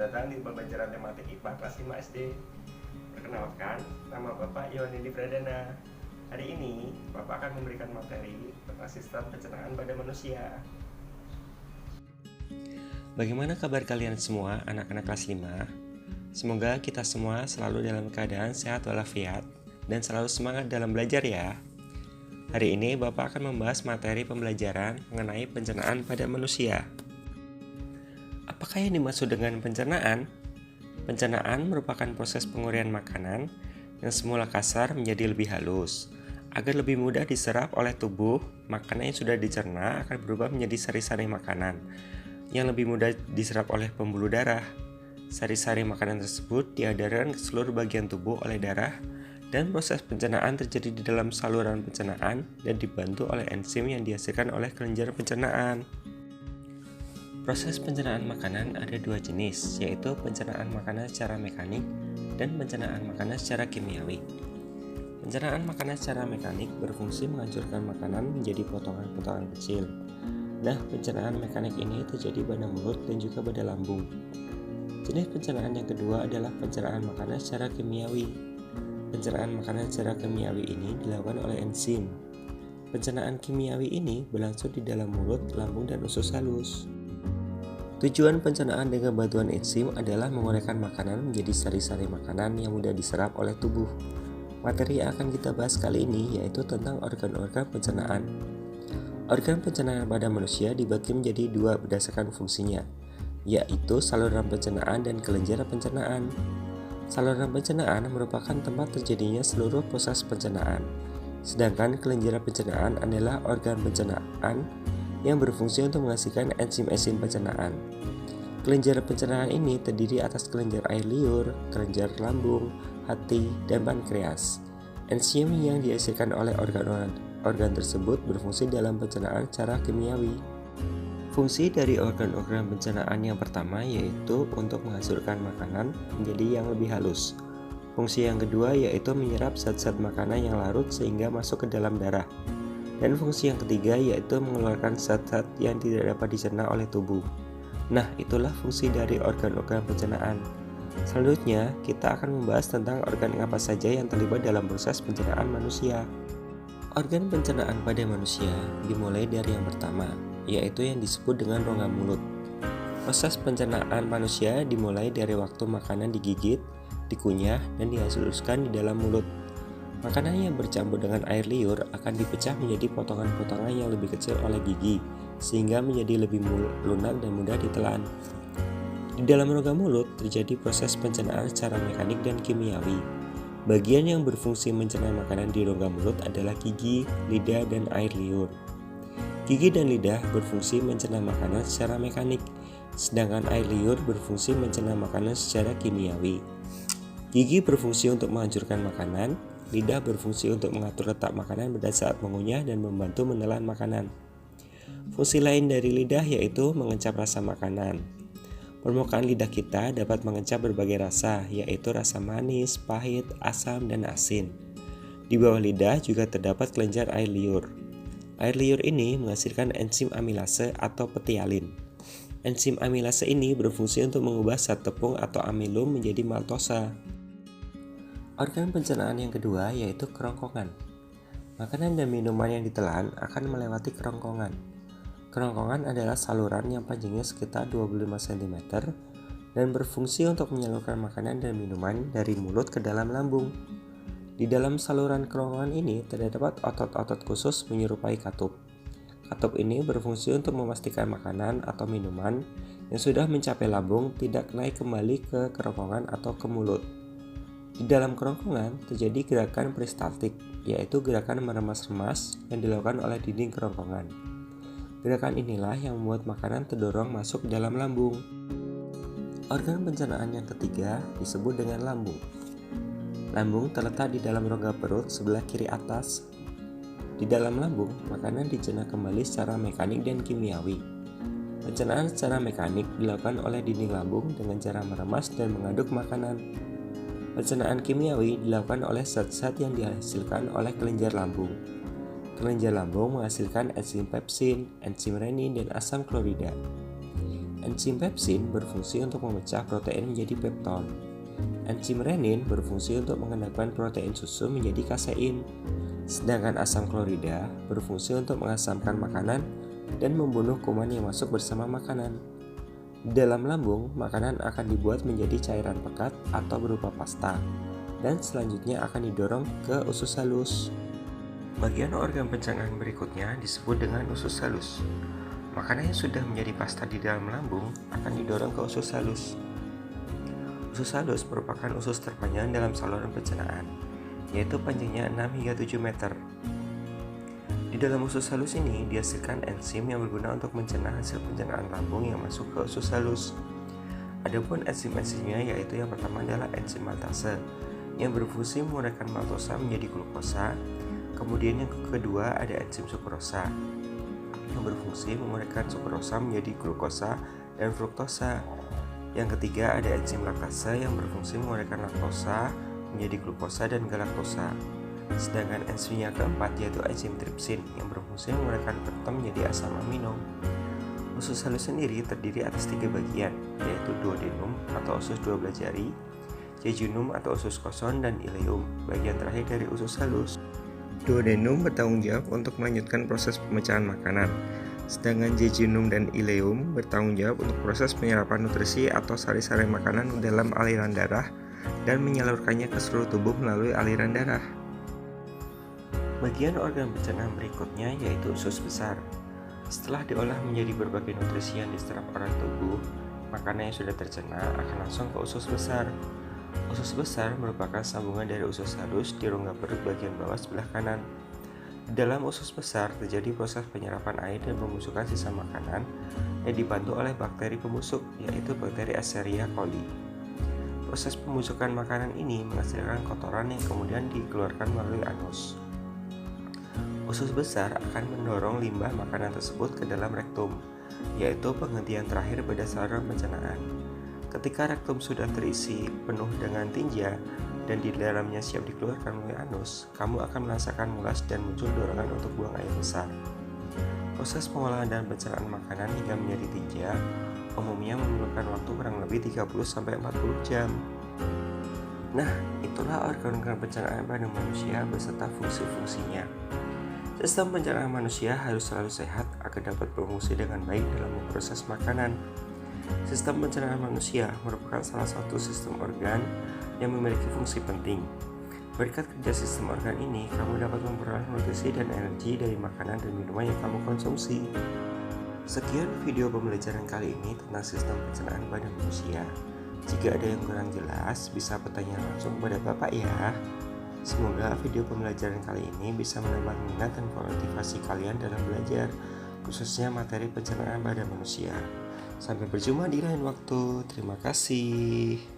datang di pembelajaran tematik IPA kelas 5 SD. Perkenalkan, nama Bapak Yonidi Pradana. Hari ini, Bapak akan memberikan materi tentang sistem pencernaan pada manusia. Bagaimana kabar kalian semua, anak-anak kelas 5? Semoga kita semua selalu dalam keadaan sehat walafiat dan selalu semangat dalam belajar ya. Hari ini Bapak akan membahas materi pembelajaran mengenai pencernaan pada manusia. Apakah yang dimaksud dengan pencernaan? Pencernaan merupakan proses penguraian makanan yang semula kasar menjadi lebih halus. Agar lebih mudah diserap oleh tubuh, makanan yang sudah dicerna akan berubah menjadi sari-sari makanan yang lebih mudah diserap oleh pembuluh darah. Sari-sari makanan tersebut diedarkan ke seluruh bagian tubuh oleh darah, dan proses pencernaan terjadi di dalam saluran pencernaan dan dibantu oleh enzim yang dihasilkan oleh kelenjar pencernaan. Proses pencernaan makanan ada dua jenis, yaitu pencernaan makanan secara mekanik dan pencernaan makanan secara kimiawi. Pencernaan makanan secara mekanik berfungsi menghancurkan makanan menjadi potongan-potongan kecil. Nah, pencernaan mekanik ini terjadi pada mulut dan juga pada lambung. Jenis pencernaan yang kedua adalah pencernaan makanan secara kimiawi. Pencernaan makanan secara kimiawi ini dilakukan oleh enzim. Pencernaan kimiawi ini berlangsung di dalam mulut, lambung, dan usus halus. Tujuan pencernaan dengan bantuan enzim adalah menguraikan makanan menjadi sari-sari makanan yang mudah diserap oleh tubuh. Materi yang akan kita bahas kali ini yaitu tentang organ-organ pencernaan. Organ pencernaan pada manusia dibagi menjadi dua berdasarkan fungsinya, yaitu saluran pencernaan dan kelenjar pencernaan. Saluran pencernaan merupakan tempat terjadinya seluruh proses pencernaan, sedangkan kelenjar pencernaan adalah organ pencernaan yang berfungsi untuk menghasilkan enzim-enzim pencernaan. Kelenjar pencernaan ini terdiri atas kelenjar air liur, kelenjar lambung, hati, dan pankreas. Enzim yang dihasilkan oleh organ tersebut berfungsi dalam pencernaan secara kimiawi. Fungsi dari organ-organ pencernaan yang pertama yaitu untuk menghasilkan makanan menjadi yang lebih halus. Fungsi yang kedua yaitu menyerap zat-zat makanan yang larut sehingga masuk ke dalam darah. Dan fungsi yang ketiga yaitu mengeluarkan zat-zat yang tidak dapat dicerna oleh tubuh. Nah, itulah fungsi dari organ-organ pencernaan. Selanjutnya, kita akan membahas tentang organ apa saja yang terlibat dalam proses pencernaan manusia. Organ pencernaan pada manusia dimulai dari yang pertama, yaitu yang disebut dengan rongga mulut. Proses pencernaan manusia dimulai dari waktu makanan digigit, dikunyah, dan dihaluskan di dalam mulut. Makanan yang bercampur dengan air liur akan dipecah menjadi potongan-potongan yang lebih kecil oleh gigi, sehingga menjadi lebih lunak dan mudah ditelan. Di dalam rongga mulut terjadi proses pencernaan secara mekanik dan kimiawi. Bagian yang berfungsi mencerna makanan di rongga mulut adalah gigi, lidah, dan air liur. Gigi dan lidah berfungsi mencerna makanan secara mekanik, sedangkan air liur berfungsi mencerna makanan secara kimiawi. Gigi berfungsi untuk menghancurkan makanan, lidah berfungsi untuk mengatur letak makanan pada saat mengunyah dan membantu menelan makanan. Fungsi lain dari lidah yaitu mengecap rasa makanan. Permukaan lidah kita dapat mengecap berbagai rasa, yaitu rasa manis, pahit, asam, dan asin. Di bawah lidah juga terdapat kelenjar air liur. Air liur ini menghasilkan enzim amilase atau petialin. Enzim amilase ini berfungsi untuk mengubah zat tepung atau amilum menjadi maltosa. Organ pencernaan yang kedua yaitu kerongkongan. Makanan dan minuman yang ditelan akan melewati kerongkongan. Kerongkongan adalah saluran yang panjangnya sekitar 25 cm dan berfungsi untuk menyalurkan makanan dan minuman dari mulut ke dalam lambung. Di dalam saluran kerongkongan ini terdapat otot-otot khusus menyerupai katup. Katup ini berfungsi untuk memastikan makanan atau minuman yang sudah mencapai lambung tidak naik kembali ke kerongkongan atau ke mulut. Di dalam kerongkongan terjadi gerakan peristaltik, yaitu gerakan meremas-remas yang dilakukan oleh dinding kerongkongan. Gerakan inilah yang membuat makanan terdorong masuk ke dalam lambung. Organ pencernaan yang ketiga disebut dengan lambung. Lambung terletak di dalam rongga perut sebelah kiri atas. Di dalam lambung, makanan dicerna kembali secara mekanik dan kimiawi. Pencernaan secara mekanik dilakukan oleh dinding lambung dengan cara meremas dan mengaduk makanan. Pencernaan kimiawi dilakukan oleh zat-zat yang dihasilkan oleh kelenjar lambung. Kelenjar lambung menghasilkan enzim pepsin, enzim renin, dan asam klorida. Enzim pepsin berfungsi untuk memecah protein menjadi pepton. Enzim renin berfungsi untuk mengendapkan protein susu menjadi kasein. Sedangkan asam klorida berfungsi untuk mengasamkan makanan dan membunuh kuman yang masuk bersama makanan. Di dalam lambung, makanan akan dibuat menjadi cairan pekat atau berupa pasta, dan selanjutnya akan didorong ke usus halus. Bagian organ pencernaan berikutnya disebut dengan usus halus. Makanan yang sudah menjadi pasta di dalam lambung akan didorong ke usus halus. Usus halus merupakan usus terpanjang dalam saluran pencernaan, yaitu panjangnya 6 hingga 7 meter. Di dalam usus halus ini dihasilkan enzim yang berguna untuk mencerna hasil pencernaan lambung yang masuk ke usus halus. Adapun enzim-enzimnya yaitu yang pertama adalah enzim maltase yang berfungsi menguraikan maltosa menjadi glukosa. Kemudian yang kedua ada enzim sukrosa yang berfungsi menguraikan sukrosa menjadi glukosa dan fruktosa. Yang ketiga ada enzim laktase yang berfungsi menguraikan laktosa menjadi glukosa dan galaktosa. Sedangkan enzim yang keempat yaitu enzim tripsin yang berfungsi menguraikan pepton menjadi asam amino. Usus halus sendiri terdiri atas 3 bagian, yaitu duodenum atau usus 12 jari, jejunum atau usus kosong, dan ileum, bagian terakhir dari usus halus. Duodenum bertanggung jawab untuk melanjutkan proses pemecahan makanan, sedangkan jejunum dan ileum bertanggung jawab untuk proses penyerapan nutrisi atau sari-sari makanan dalam aliran darah dan menyalurkannya ke seluruh tubuh melalui aliran darah. Bagian organ pencernaan berikutnya yaitu usus besar. Setelah diolah menjadi berbagai nutrisi yang diserap oleh tubuh, makanan yang sudah tercerna akan langsung ke usus besar. Usus besar merupakan sambungan dari usus halus di rongga perut bagian bawah sebelah kanan. Di dalam usus besar terjadi proses penyerapan air dan pembusukan sisa makanan yang dibantu oleh bakteri pembusuk, yaitu bakteri Escherichia coli. Proses pembusukan makanan ini menghasilkan kotoran yang kemudian dikeluarkan melalui anus. Usus besar akan mendorong limbah makanan tersebut ke dalam rektum, yaitu penghentian terakhir pada saluran pencernaan. Ketika rektum sudah terisi penuh dengan tinja dan di dalamnya siap dikeluarkan melalui anus, kamu akan merasakan mulas dan muncul dorongan untuk buang air besar. Proses pengolahan dan pencernaan makanan hingga menjadi tinja umumnya memerlukan waktu kurang lebih 30-40 jam. Nah, itulah organ-organ pencernaan pada manusia beserta fungsi-fungsinya. Sistem pencernaan manusia harus selalu sehat agar dapat berfungsi dengan baik dalam memproses makanan. Sistem pencernaan manusia merupakan salah satu sistem organ yang memiliki fungsi penting. Berkat kerja sistem organ ini, kamu dapat memperoleh nutrisi dan energi dari makanan dan minuman yang kamu konsumsi. Sekian video pembelajaran kali ini tentang sistem pencernaan pada manusia. Jika ada yang kurang jelas, bisa bertanya langsung kepada Bapak ya. Semoga video pembelajaran kali ini bisa menambah minat dan motivasi kalian dalam belajar, khususnya materi pencernaan pada manusia. Sampai berjumpa di lain waktu. Terima kasih.